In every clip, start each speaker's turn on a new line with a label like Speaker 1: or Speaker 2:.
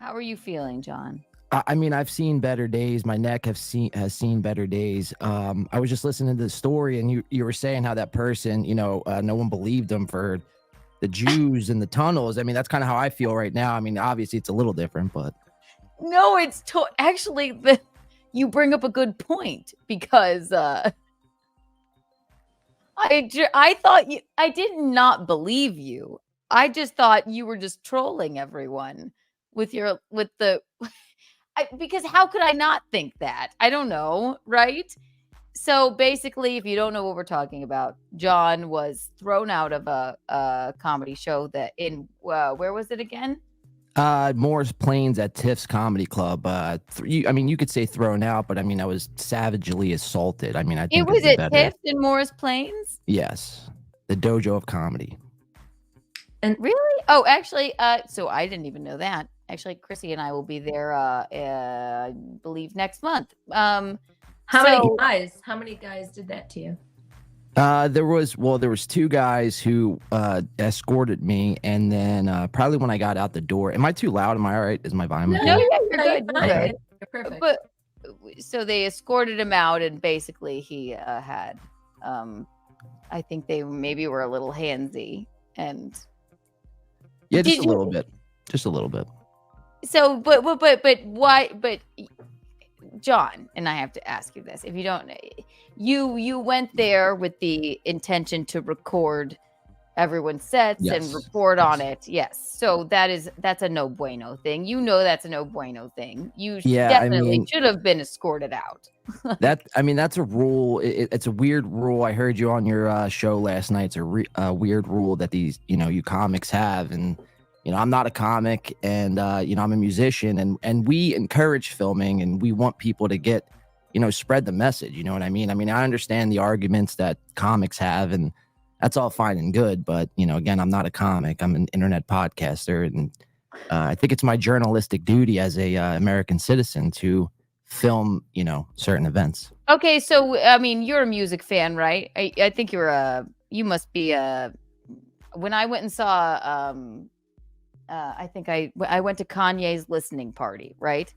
Speaker 1: How are you feeling, John?
Speaker 2: I mean, I've seen better days. My neck has seen better days. I was just listening to the story, and you were saying how that person, no one believed them for the Jews in the tunnels. I mean, that's kind of how I feel right now. I mean, obviously it's a little different, but
Speaker 1: No, it's actually you bring up a good point because I thought I did not believe you. I just thought you were just trolling everyone with the because how could I not think that? I don't know, right? So basically, if you don't know what we're talking about, John was thrown out of a comedy show that in where was it again?
Speaker 2: Morris Plains at Tiff's Comedy Club. I mean, you could say thrown out, but I mean, I was savagely assaulted. I mean, I
Speaker 1: It
Speaker 2: think
Speaker 1: was
Speaker 2: is the
Speaker 1: at
Speaker 2: better.
Speaker 1: Tiff in Morris Plains.
Speaker 2: Yes, the Dojo of Comedy.
Speaker 3: And
Speaker 1: Really? Oh, actually, so I didn't even know that. Actually, Chrissy and I will be there. I believe next month.
Speaker 3: how many guys did that to you?
Speaker 2: There was two guys who escorted me, and then probably when I got out the door. Am I too loud? Am I all right? Is my volume?
Speaker 1: No,
Speaker 2: okay?
Speaker 1: yeah, you're good. You're
Speaker 3: fine.
Speaker 1: good.
Speaker 3: You're perfect.
Speaker 1: But so they escorted him out, and basically he had, I think they maybe were a little handsy, and
Speaker 2: Yeah, just
Speaker 1: Did
Speaker 2: a little bit. Just a little bit.
Speaker 1: so, but why? But John, and I have to ask you this: if you don't, you went there with the intention to record everyone's sets and
Speaker 2: Yes.
Speaker 1: report on it. Yes, so that's a no bueno thing. You know that's a no bueno thing. You
Speaker 2: Yeah, I
Speaker 1: definitely
Speaker 2: mean-
Speaker 1: should have been escorted out.
Speaker 2: That's a rule. It's a weird rule. I heard you on your show last night. It's a weird rule that these, you comics have, and I'm not a comic, and I'm a musician, and we encourage filming, and we want people to get, spread the message. You know what I mean? I mean, I understand the arguments that comics have, and that's all fine and good, but again, I'm not a comic. I'm an internet podcaster, and I think it's my journalistic duty as a American citizen to film, certain events.
Speaker 1: Okay, so I mean, you're a music fan, right? I think you must be when I went and saw I think I went to Kanye's listening party, right?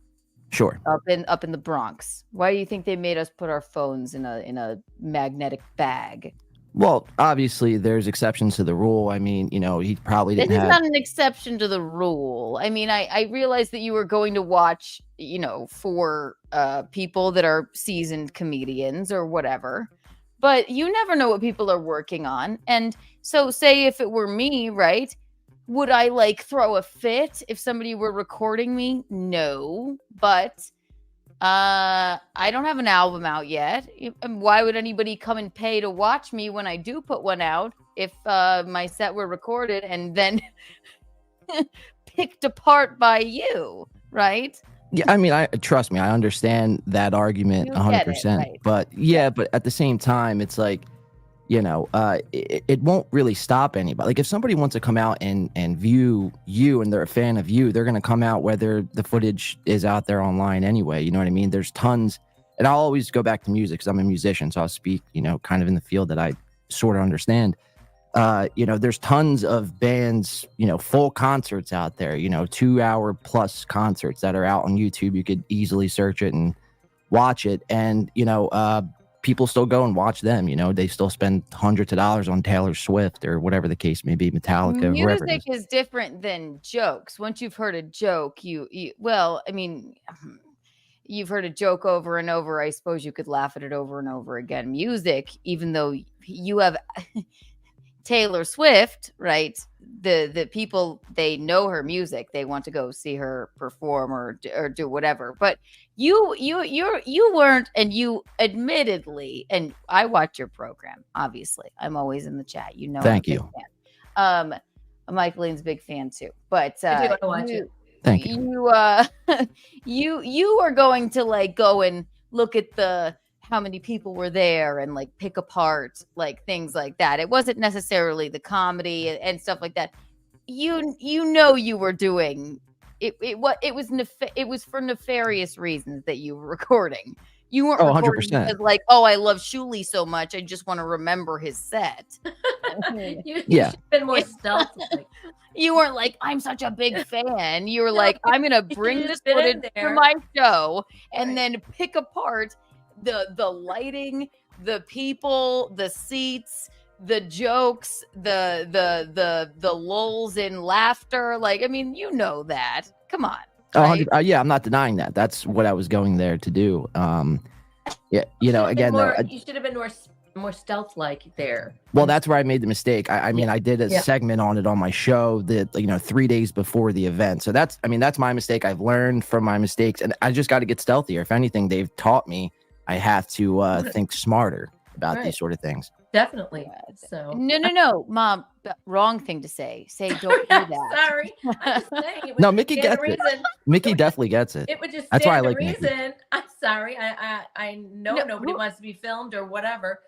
Speaker 2: Sure.
Speaker 1: Up in the Bronx. Why do you think they made us put our phones in a magnetic bag?
Speaker 2: Well, obviously, there's exceptions to the rule. I mean, he probably
Speaker 1: This
Speaker 2: didn't
Speaker 1: is
Speaker 2: have.
Speaker 1: not an exception to the rule. I mean, I realized that you were going to watch, for people that are seasoned comedians or whatever, but you never know what people are working on. And so, say if it were me, right? Would I like throw a fit if somebody were recording me? No, but I don't have an album out yet. And why would anybody come and pay to watch me when I do put one out if my set were recorded and then picked apart by you, right?
Speaker 2: Yeah, I mean, trust me, I understand that argument
Speaker 1: You
Speaker 2: 100%.
Speaker 1: get it, right.
Speaker 2: But but at the same time, it's like, it won't really stop anybody. Like if somebody wants to come out and view you and they're a fan of you, they're going to come out whether the footage is out there online anyway. You know what I mean? There's tons, and I'll always go back to music because I'm a musician. So I'll speak, kind of in the field that I sort of understand. There's tons of bands, full concerts out there, 2-hour plus concerts that are out on YouTube. You could easily search it and watch it. And, people still go and watch them. They still spend hundreds of dollars on Taylor Swift or whatever the case may be, Metallica, whoever it
Speaker 1: Music
Speaker 2: is.
Speaker 1: is different than jokes. Once you've heard a joke, well, I mean, you've heard a joke over and over. I suppose you could laugh at it over and over again. Music, even though you have Taylor Swift, right? The people, they know her music. They want to go see her perform or do whatever. But you weren't, and you admittedly, and I watch your program. Obviously, I'm always in the chat.
Speaker 2: Thank
Speaker 1: I'm a
Speaker 2: you.
Speaker 1: big fan. Michaeline's a big fan too. But
Speaker 3: I do want to watch it.
Speaker 2: Thank you.
Speaker 1: You are going to like go and look at how many people were there and like pick apart like things like that. It wasn't necessarily the comedy and stuff like that. You were doing it. It was for nefarious reasons that you were recording. You weren't recording
Speaker 2: 100%.
Speaker 1: because like, oh, I love Shuli so much, I just want to remember his set.
Speaker 3: You
Speaker 2: Yeah.
Speaker 3: should have been more stealthy.
Speaker 1: You weren't like, I'm such a big fan. You were like, I'm gonna bring
Speaker 3: should've
Speaker 1: this
Speaker 3: been in
Speaker 1: footage to
Speaker 3: there.
Speaker 1: my show and
Speaker 3: Right.
Speaker 1: then pick apart the lighting, the people, the seats, the jokes, the lulls in laughter. Like, I mean, you know that. Come on.
Speaker 2: Oh,
Speaker 1: Right?
Speaker 2: yeah, I'm not denying that. That's what I was going there to do. Yeah, you know, again, though,
Speaker 3: You should have been more stealth-like there.
Speaker 2: well, that's where I made the mistake. I mean, I did a
Speaker 3: Yeah.
Speaker 2: segment on it on my show that, 3 days before the event. So that's my mistake. I've learned from my mistakes, and I just got to get stealthier. If anything, they've taught me I have to think smarter about these sort of things.
Speaker 3: Definitely. So
Speaker 1: No, Mom. Wrong thing to say. Say don't do that.
Speaker 3: Sorry. I'm just saying. It
Speaker 2: No,
Speaker 3: would
Speaker 2: Mickey
Speaker 3: stand
Speaker 2: gets
Speaker 3: a
Speaker 2: it.
Speaker 3: reason.
Speaker 2: Mickey definitely gets it.
Speaker 3: It would just
Speaker 2: That's why I
Speaker 3: stand a
Speaker 2: like Mickey.
Speaker 3: reason. I'm sorry. I know nobody wants to be filmed or whatever.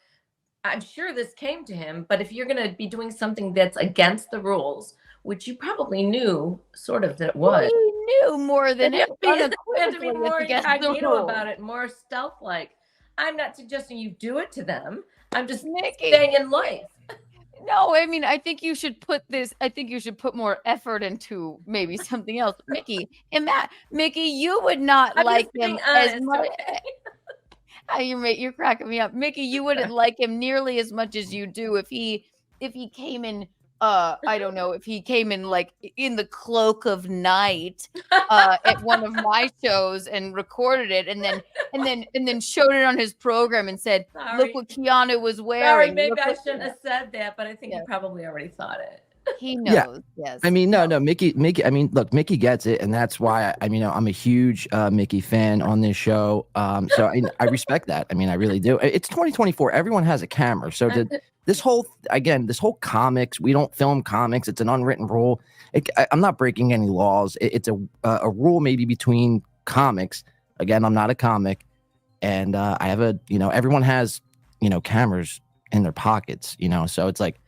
Speaker 3: I'm sure this came to him, but if you're going to be doing something that's against the rules, which you probably knew sort of that it was,
Speaker 1: You knew more than
Speaker 3: you
Speaker 1: it.
Speaker 3: have to be more incognito about
Speaker 1: it.
Speaker 3: it, more stealth-like. I'm not suggesting you do it to them. I'm just
Speaker 1: Mickey.
Speaker 3: staying in life.
Speaker 1: No, I mean, I think you should put more effort into maybe something else. Mickey, Mickey, you would not
Speaker 3: I'm
Speaker 1: like
Speaker 3: just being
Speaker 1: him as
Speaker 3: honest,
Speaker 1: much.
Speaker 3: okay?
Speaker 1: You're cracking me up. Mickey, you wouldn't like him nearly as much as you do if he came in I don't know, if he came in like in the cloak of night at one of my shows and recorded it and then showed it on his program and said,
Speaker 3: Sorry.
Speaker 1: look what Keanu was
Speaker 3: Sorry,
Speaker 1: wearing.
Speaker 3: maybe I shouldn't have said that, but I think you probably already thought it.
Speaker 1: He knows. Yes.
Speaker 2: I mean, no, Mickey. I mean, look, Mickey gets it, and that's why I'm a huge Mickey fan on this show. So I respect that. I mean, I really do. It's 2024. Everyone has a camera, so this whole comics. We don't film comics. It's an unwritten rule. I'm not breaking any laws. It's a rule maybe between comics. Again, I'm not a comic, and I have everyone has cameras in their pockets. So it's like.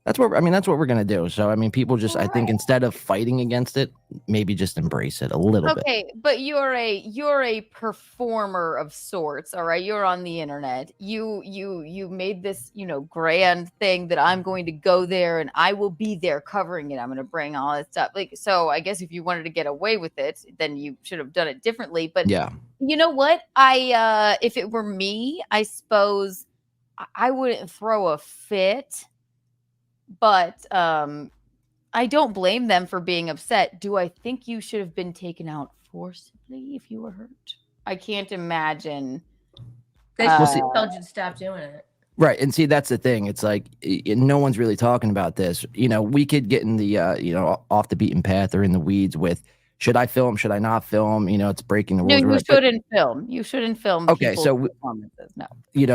Speaker 2: That's what we're gonna do. So I mean, people just I think instead of fighting against it, maybe just embrace it a little bit.
Speaker 1: Okay, but you're a performer of sorts, all right? You're on the internet. You made this, grand thing that I'm going to go there and I will be there covering it. I'm going to bring all that stuff. Like, so I guess if you wanted to get away with it, then you should have done it differently. But
Speaker 2: yeah,
Speaker 1: you know what? If it were me, I suppose I wouldn't throw a fit. But I don't blame them for being upset. Do I think you should have been taken out forcibly if you were hurt? I can't imagine.
Speaker 3: They should have told you to stop doing it.
Speaker 2: Right. And see, that's the thing. It's like no one's really talking about this. We could get in the off the beaten path or in the weeds with should I film? Should I not film? It's breaking the rules.
Speaker 1: No, you shouldn't film. You shouldn't film.
Speaker 2: Okay, so
Speaker 1: performances. No.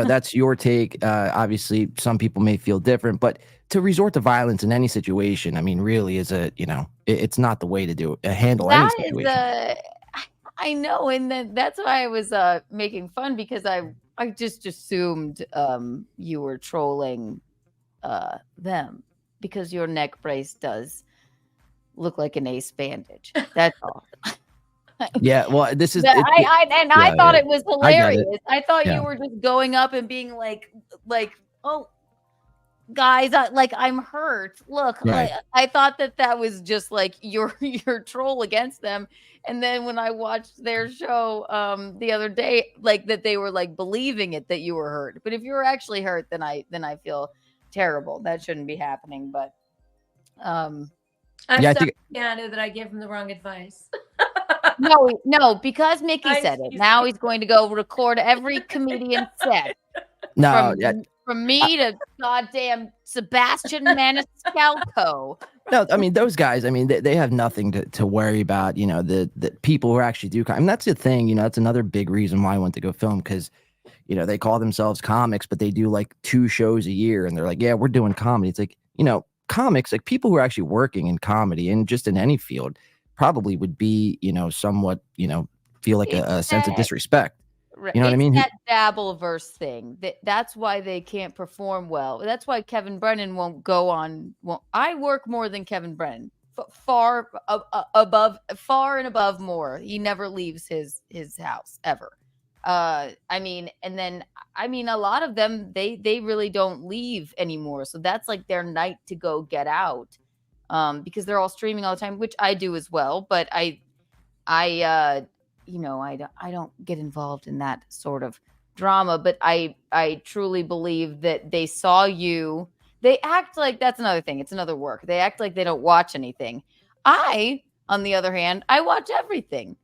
Speaker 2: That's your take. Obviously, some people may feel different, but to resort to violence in any situation, I mean, really is it's not the way to do it. Handle any situation.
Speaker 1: I know, and that's why I was making fun because I just assumed you were trolling them because your neck brace does look like an ace bandage. That's all.
Speaker 2: Yeah, well, this is.
Speaker 1: I thought it was hilarious. I thought
Speaker 2: you
Speaker 1: were just going up and being like, oh, guys, I'm hurt. Look,
Speaker 2: right.
Speaker 1: I thought that was just like your troll against them. And then when I watched their show the other day, like that they were like believing it that you were hurt. But if you were actually hurt, then I feel terrible. That shouldn't be happening. But
Speaker 3: I'm sorry, Keanu, that I gave him the wrong advice.
Speaker 1: No, because Mickey said it. Now he's going to go record every comedian set.
Speaker 2: No,
Speaker 1: from me to goddamn Sebastian Maniscalco.
Speaker 2: No, I mean those guys. I mean they have nothing to worry about. The people who actually do. I mean that's the thing. That's another big reason why I went to go film because, they call themselves comics, but they do like 2 shows a year, and they're like, yeah, we're doing comedy. It's like comics, like people who are actually working in comedy and just in any field, probably would be somewhat feel like a sense of disrespect. You know what I mean?
Speaker 1: That Dabbleverse thing. That's why they can't perform well. That's why Kevin Brennan won't go on. I work more than Kevin Brennan. Far and above more. He never leaves his house ever. I mean, and then I mean, a lot of them they really don't leave anymore, so that's like their night to go get out, because they're all streaming all the time, which I do as well. But I don't get involved in that sort of drama. But I truly believe that they saw you. They act like that's another thing. It's another work. They act like they don't watch anything. I, on the other hand, I watch everything,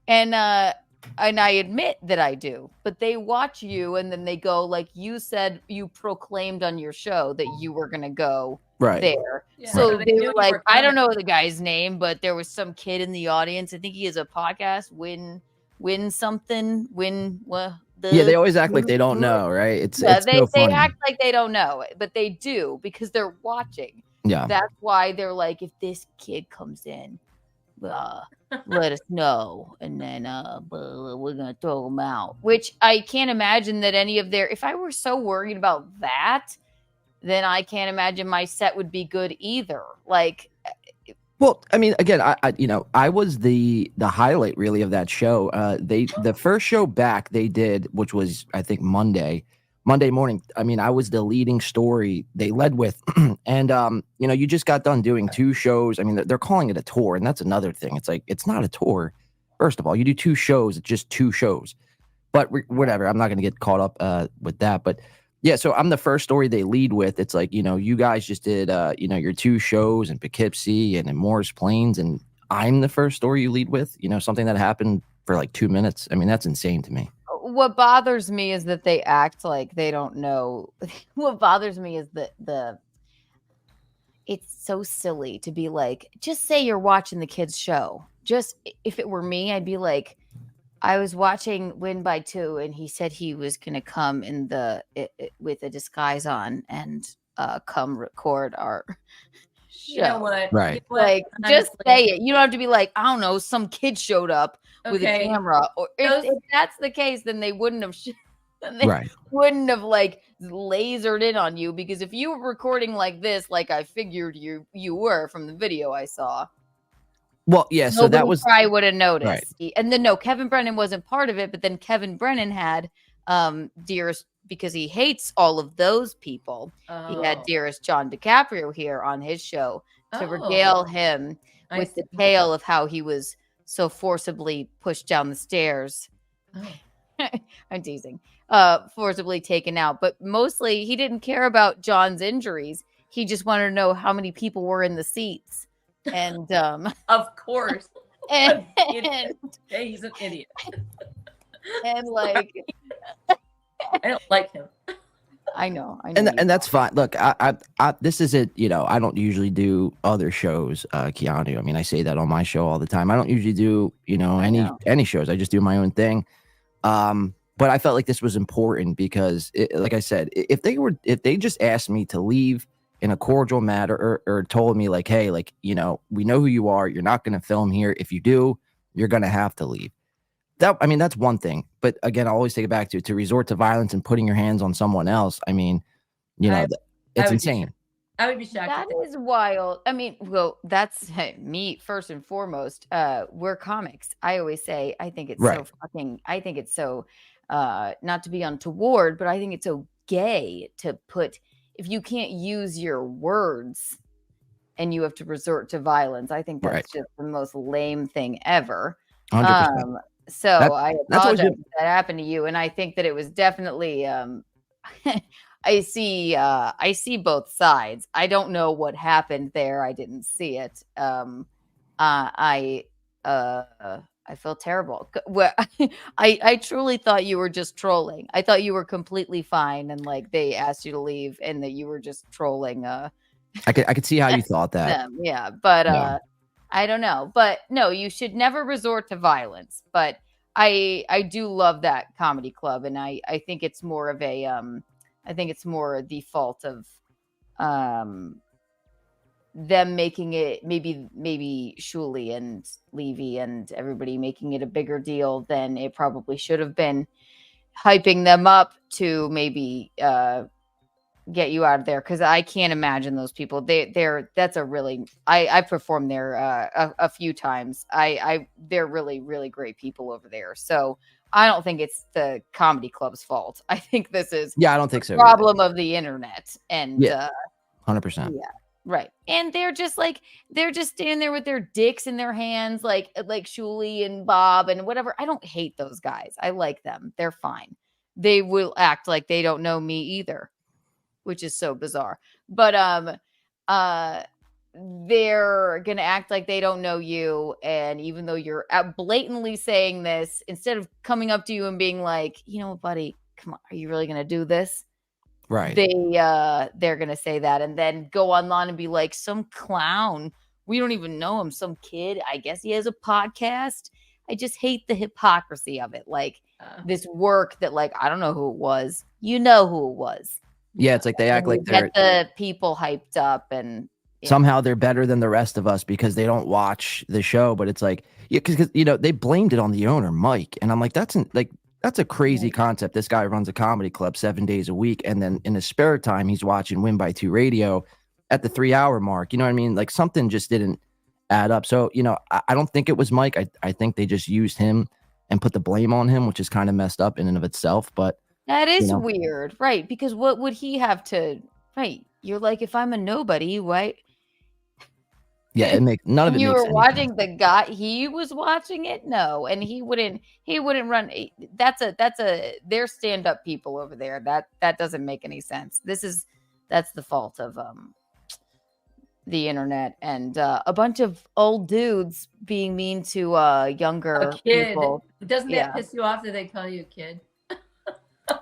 Speaker 1: and I admit that I do. But they watch you, and then they go like you said. You proclaimed on your show that you were going to go
Speaker 2: Right.
Speaker 1: there.
Speaker 3: Yeah,
Speaker 1: so
Speaker 3: so
Speaker 1: they
Speaker 3: they knew
Speaker 1: were
Speaker 3: you
Speaker 1: like,
Speaker 3: were
Speaker 1: I don't
Speaker 3: coming.
Speaker 1: know the guy's name, but there was some kid in the audience. I think he has a podcast. Win something. Win what?
Speaker 2: Yeah, they always act like they don't know, right? It's so
Speaker 1: They
Speaker 2: funny.
Speaker 1: act like they don't know it, but they do because they're watching.
Speaker 2: Yeah.
Speaker 1: That's why they're like, if this kid comes in, let us know, and then we're gonna throw him out. Which I can't imagine that any of their. If I were so worried about that, then I can't imagine my set would be good either. Like,
Speaker 2: Well, I mean, again, I was the highlight really of that show. The first show back they did, which was I think Monday morning. I mean, I was the leading story they led with, and you just got done doing 2 shows. I mean, they're calling it a tour, and that's another thing. It's like it's not a tour. First of all, you do 2 shows, it's just 2 shows. But whatever, I'm not going to get caught up with that. But yeah, so I'm the first story they lead with. It's like, you guys just did, your 2 shows in Poughkeepsie and in Morris Plains, and I'm the first story you lead with, something that happened for like 2 minutes. I mean, that's insane to me.
Speaker 1: what bothers me is that they act like they don't know. What bothers me is the it's so silly to be like, just say you're watching the kids show. Just if it were me, I'd be like, I was watching Win by 2, and he said he was going to come in with a disguise on and come record our show.
Speaker 3: You know what?
Speaker 2: Right.
Speaker 3: You know what?
Speaker 1: Like, just say it. You don't have to be like, I don't know, some kid showed up with a camera. Or if that's the case, then they wouldn't have.
Speaker 2: Right.
Speaker 1: Wouldn't have like lasered in on you, because if you were recording like this, like I figured you were from the video I saw.
Speaker 2: Well, yeah, so that was
Speaker 1: I would have noticed.
Speaker 2: Right.
Speaker 1: And then no, Kevin Brennan wasn't part of it, but then Kevin Brennan had Dearest, because he hates all of those people. He had Dearest John DiCaprio here on his show to regale him with the tale of how he was so forcibly pushed down the stairs. I'm teasing. Forcibly taken out, but mostly he didn't care about John's injuries. He just wanted to know how many people were in the seats. And
Speaker 3: of course,
Speaker 1: and
Speaker 3: he's an idiot.
Speaker 1: And like,
Speaker 3: I don't like him.
Speaker 1: I know.
Speaker 2: And that's fine. Look, I this is it. I don't usually do other shows, Keanu. I mean, I say that on my show all the time. I don't usually do, any shows. I just do my own thing. But I felt like this was important because, like I said, if they just asked me to leave in a cordial manner, or told me like, hey, like, we know who you are. You're not going to film here. If you do, you're going to have to leave. That's one thing. But again, I always take it back to resort to violence and putting your hands on someone else. I mean, it's insane.
Speaker 3: I would be shocked.
Speaker 1: That is wild. I mean, well, that's me first and foremost. We're comics. I always say, I think it's so not to be untoward, but I think it's so gay to put, if you can't use your words and you have to resort to violence, I think that's just the most lame thing ever.
Speaker 2: 100%.
Speaker 1: So I apologize if that happened to you. And I think that it was definitely, I see both sides. I don't know what happened there. I didn't see it. I feel terrible. I truly thought you were just trolling. I thought you were completely fine, and like they asked you to leave, and that you were just trolling.
Speaker 2: I could see how you thought that.
Speaker 1: Yeah, but I don't know. But no, you should never resort to violence. But I do love that comedy club, and I think it's more of a I think it's more the fault of them making it, maybe Shuli and Levy and everybody making it a bigger deal than it probably should have been, hyping them up to maybe get you out of there, because I can't imagine those people. That's a really I've performed there a few times. They're really, really great people over there. So I don't think it's the comedy club's fault. I think this is
Speaker 2: Yeah, I don't think so either.
Speaker 1: problem of the internet. And
Speaker 2: Yeah, 100%.
Speaker 1: yeah, right. And they're just standing there with their dicks in their hands, like Shuli and Bob and whatever. I don't hate those guys. I like them. They're fine. They will act like they don't know me either, which is so bizarre. But uh they're gonna act like they don't know you, and even though you're blatantly saying this, instead of coming up to you and being like, you know, buddy, come on, are you really gonna do this?
Speaker 2: Right.
Speaker 1: They're gonna say that and then go online and be like, some clown, we don't even know him, some kid, I guess he has a podcast. I just hate the hypocrisy of it. Like this work that, like, I don't know who it was. You know who it was.
Speaker 2: Yeah, it's like they act like they're
Speaker 1: get the people hyped up, and
Speaker 2: somehow they're better than the rest of us because they don't watch the show. But it's like, yeah, because you know, they blamed it on the owner, Mike, and I'm like, that's a crazy concept. This guy runs a comedy club 7 days a week, and then in his spare time, he's watching Win by Two Radio at the 3 hour mark. You know what I mean? Like something just didn't add up. So, you know, I don't think it was Mike. I think they just used him and put the blame on him, which is kind of messed up in and of itself. But
Speaker 1: that is weird, right? Because what would he have to? Right? You're like, if I'm a nobody, right?
Speaker 2: Yeah, it makes none of it.
Speaker 1: You
Speaker 2: makes
Speaker 1: were
Speaker 2: any
Speaker 1: watching
Speaker 2: sense.
Speaker 1: the guy. He was watching it. No, and he wouldn't run. That's they're stand up people over there. That doesn't make any sense. That's the fault of the internet and a bunch of old dudes being mean to younger people.
Speaker 3: Doesn't that piss you off that they call you a kid?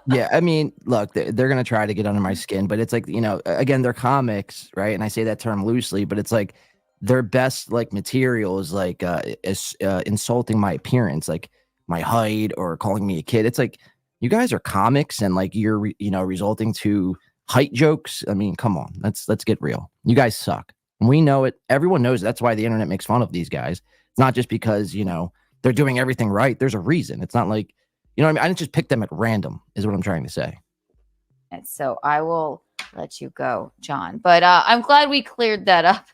Speaker 2: Yeah, I mean, look, they're gonna try to get under my skin, but it's like, you know, again, they're comics, right? And I say that term loosely, but it's like their best like material is like is insulting my appearance, like my height or calling me a kid. It's like you guys are comics and like you're you know, resulting to height jokes. I mean, come on, let's get real. You guys suck. And we know it. Everyone knows it. That's why the internet makes fun of these guys. It's not just because, you know, they're doing everything right. There's a reason. It's not like, you know what I mean? I didn't just pick them at random, is what I'm trying to say.
Speaker 1: And so I will let you go, John. But I'm glad we cleared that up.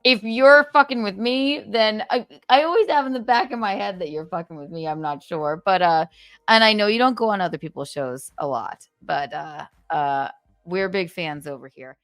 Speaker 1: If you're fucking with me, then I always have in the back of my head that you're fucking with me. I'm not sure. But and I know you don't go on other people's shows a lot, but we're big fans over here.